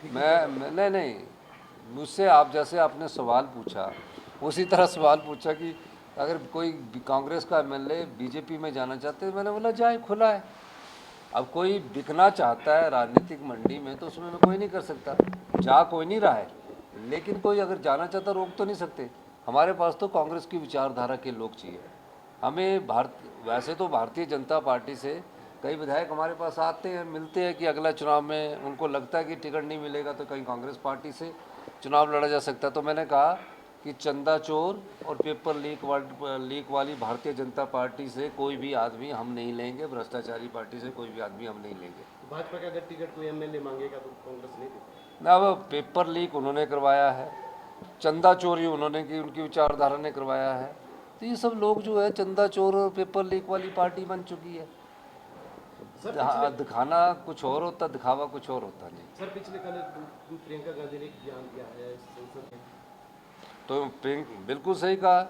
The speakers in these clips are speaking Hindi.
नहीं नहीं, मुझसे आप जैसे आपने सवाल पूछा उसी तरह सवाल पूछा कि अगर कोई कांग्रेस का एमएलए बीजेपी में जाना चाहते हैं, मैंने बोला जाए, खुला है। अब कोई बिकना चाहता है राजनीतिक मंडी में तो उसमें मैं कोई नहीं कर सकता, जा कोई नहीं रहा है, लेकिन कोई अगर जाना चाहता रोक तो नहीं सकते। हमारे पास तो कांग्रेस की विचारधारा के लोग चाहिए हमें। वैसे तो भारतीय जनता पार्टी से कई विधायक हमारे पास आते हैं, मिलते हैं कि अगला चुनाव में उनको लगता है कि टिकट नहीं मिलेगा तो कहीं कांग्रेस पार्टी से चुनाव लड़ा जा सकता है। तो मैंने कहा कि चंदा चोर और पेपर लीक वाली भारतीय जनता पार्टी से कोई भी आदमी हम नहीं लेंगे, भ्रष्टाचारी पार्टी से कोई भी आदमी हम नहीं लेंगे। भाजपा का अगर टिकट कोई एमएलए मांगेगा तो कांग्रेस नहीं देगी ना, वो पेपर लीक उन्होंने करवाया है, चंदा चोरी उन्होंने की, उनकी विचारधारा ने करवाया है। तो ये सब लोग जो है चंदा चोर और पेपर लीक वाली पार्टी बन चुकी है। दिखाना कुछ और होता, दिखावा कुछ और होता नहीं। सर पिछले कल प्रियंका गांधी ने एक बयान दिया है संसद में, तो बिल्कुल सही कहा।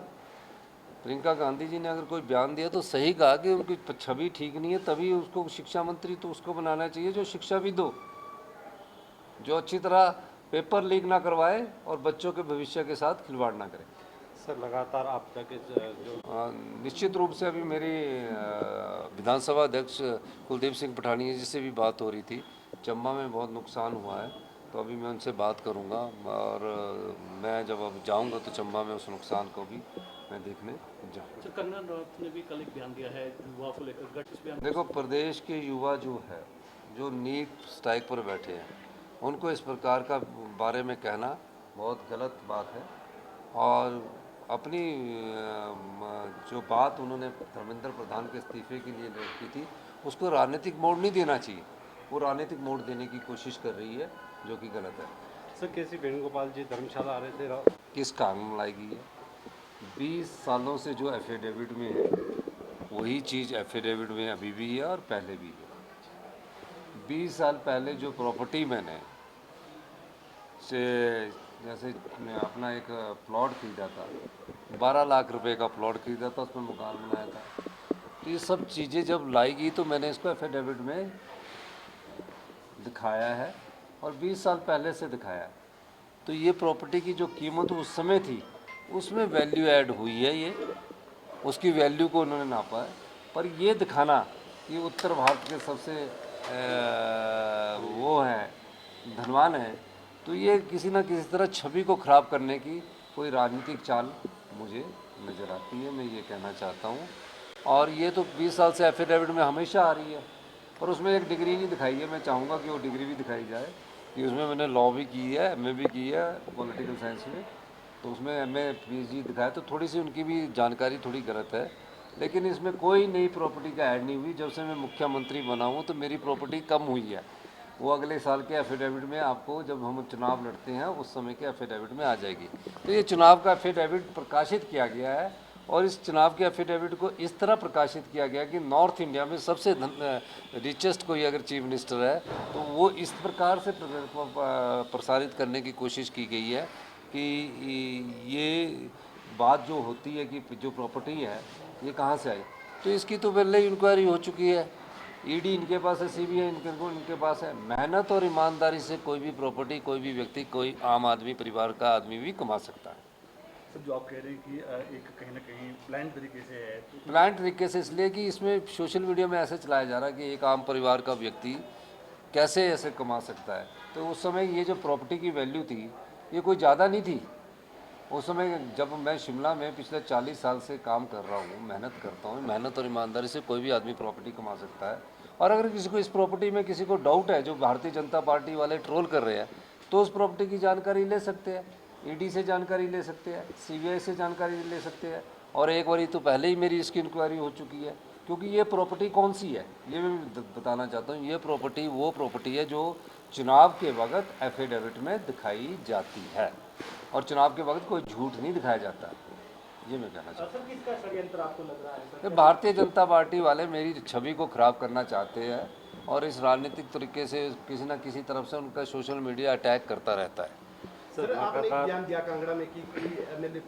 प्रियंका गांधी जी ने अगर कोई बयान दिया तो सही कहा कि उनकी छवि ठीक नहीं है, तभी उसको शिक्षा मंत्री तो उसको बनाना चाहिए जो शिक्षाविद हो, जो अच्छी तरह पेपर लीक ना करवाए और बच्चों के भविष्य के साथ खिलवाड़ ना करे। सर लगातार आपदा के जो निश्चित रूप से अभी मेरी विधानसभा अध्यक्ष कुलदीप सिंह पठानिया जी से भी बात हो रही थी। चंबा में बहुत नुकसान हुआ है, तो अभी मैं उनसे बात करूंगा और मैं जब अब जाऊंगा तो चंबा में उस नुकसान को भी मैं देखने जाऊँगा। कंगना रनौत ने भी कल एक बयान दिया है युवा को लेकर, गठित बयान। देखो, प्रदेश के युवा जो है, जो नीट स्ट्राइक पर बैठे हैं, उनको इस प्रकार का बारे में कहना बहुत गलत बात है। और अपनी जो बात उन्होंने धर्मेंद्र प्रधान के इस्तीफे के लिए की थी, उसको राजनीतिक मोड़ नहीं देना चाहिए। वो राजनीतिक मोड़ देने की कोशिश कर रही है, जो कि गलत है। सर केसी वेणुगोपाल जी धर्मशाला आ रहे थे, किस कानून लाएगी है? 20 सालों से जो एफिडेविट में है वही चीज़ एफिडेविट में अभी भी है और पहले भी है। 20 साल पहले जो प्रॉपर्टी मैंने से जैसे अपना एक प्लॉट खरीदा था, 12 लाख रुपए का प्लॉट खरीदा था, उसमें मकान बनाया था। तो ये सब चीज़ें जब लाएगी तो मैंने इसको एफिडेविट में दिखाया है और 20 साल पहले से दिखाया है। तो ये प्रॉपर्टी की जो कीमत उस समय थी उसमें वैल्यू ऐड हुई है, ये उसकी वैल्यू को उन्होंने नापा है। पर ये दिखाना कि उत्तर भारत के सबसे वो है धनवान है, तो ये किसी ना किसी तरह छवि को ख़राब करने की कोई राजनीतिक चाल मुझे नज़र आती है, मैं ये कहना चाहता हूँ। और ये तो 20 साल से एफिडेविट में हमेशा आ रही है, पर उसमें एक डिग्री नहीं दिखाई है। मैं चाहूँगा कि वो डिग्री भी दिखाई जाए कि उसमें मैंने लॉ भी की है, एमए भी की है पॉलिटिकल साइंस में, तो उसमें एमए पीएचडी दिखाया, तो थोड़ी सी उनकी भी जानकारी थोड़ी गलत है। लेकिन इसमें कोई नई प्रॉपर्टी का ऐड नहीं हुई। जब से मैं मुख्यमंत्री बना हूँ तो मेरी प्रॉपर्टी कम हुई है। वो अगले साल के एफिडेविट में आपको, जब हम चुनाव लड़ते हैं उस समय के एफिडेविट में आ जाएगी। तो ये चुनाव का एफिडेविट प्रकाशित किया गया है और इस चुनाव के एफिडेविट को इस तरह प्रकाशित किया गया कि नॉर्थ इंडिया में सबसे रिचेस्ट कोई अगर चीफ मिनिस्टर है तो वो इस प्रकार से प्रसारित करने की कोशिश की गई है कि ये बात जो होती है कि जो प्रॉपर्टी है ये कहाँ से आई। तो इसकी तो पहले ही इंक्वायरी हो चुकी है, ईडी इनके पास है, सीबीआई इनके पास है। मेहनत और ईमानदारी से कोई भी प्रॉपर्टी, कोई भी व्यक्ति, कोई आम आदमी, परिवार का आदमी भी कमा सकता है। सर जो आप कह रहे हैं कि एक कहीं ना कहीं प्लान तरीके से है, तो प्लान तरीके से इसलिए कि इसमें सोशल मीडिया में ऐसे चलाया जा रहा है कि एक आम परिवार का व्यक्ति कैसे ऐसे कमा सकता है। तो उस समय ये जो प्रॉपर्टी की वैल्यू थी ये कोई ज़्यादा नहीं थी। उस समय जब मैं शिमला में पिछले 40 साल से काम कर रहा हूँ, मेहनत करता हूँ, मेहनत और ईमानदारी से कोई भी आदमी प्रॉपर्टी कमा सकता है। और अगर किसी को इस प्रॉपर्टी में किसी को डाउट है, जो भारतीय जनता पार्टी वाले ट्रोल कर रहे हैं, तो उस प्रॉपर्टी की जानकारी ले सकते हैं, ईडी से जानकारी ले सकते हैं, सीबीआई से जानकारी ले सकते हैं। और एक बारी तो पहले ही मेरी इसकी इंक्वायरी हो चुकी है, क्योंकि ये प्रॉपर्टी कौन सी है ये मैं बताना चाहता हूँ। ये प्रॉपर्टी वो प्रॉपर्टी है जो चुनाव के वक्त एफिडेविट में दिखाई जाती है और चुनाव के वक्त कोई झूठ नहीं दिखाया जाता। ये मैं कहना चाहता हूँ। सर किसका षड्यंत्र आपको लग रहा है सर? भारतीय जनता पार्टी वाले मेरी छवि को खराब करना चाहते हैं और इस राजनीतिक तरीके से किसी न किसी तरफ से उनका सोशल मीडिया अटैक करता रहता है। सर आपने एक बयान दिया कांगड़ा में कि एमएलए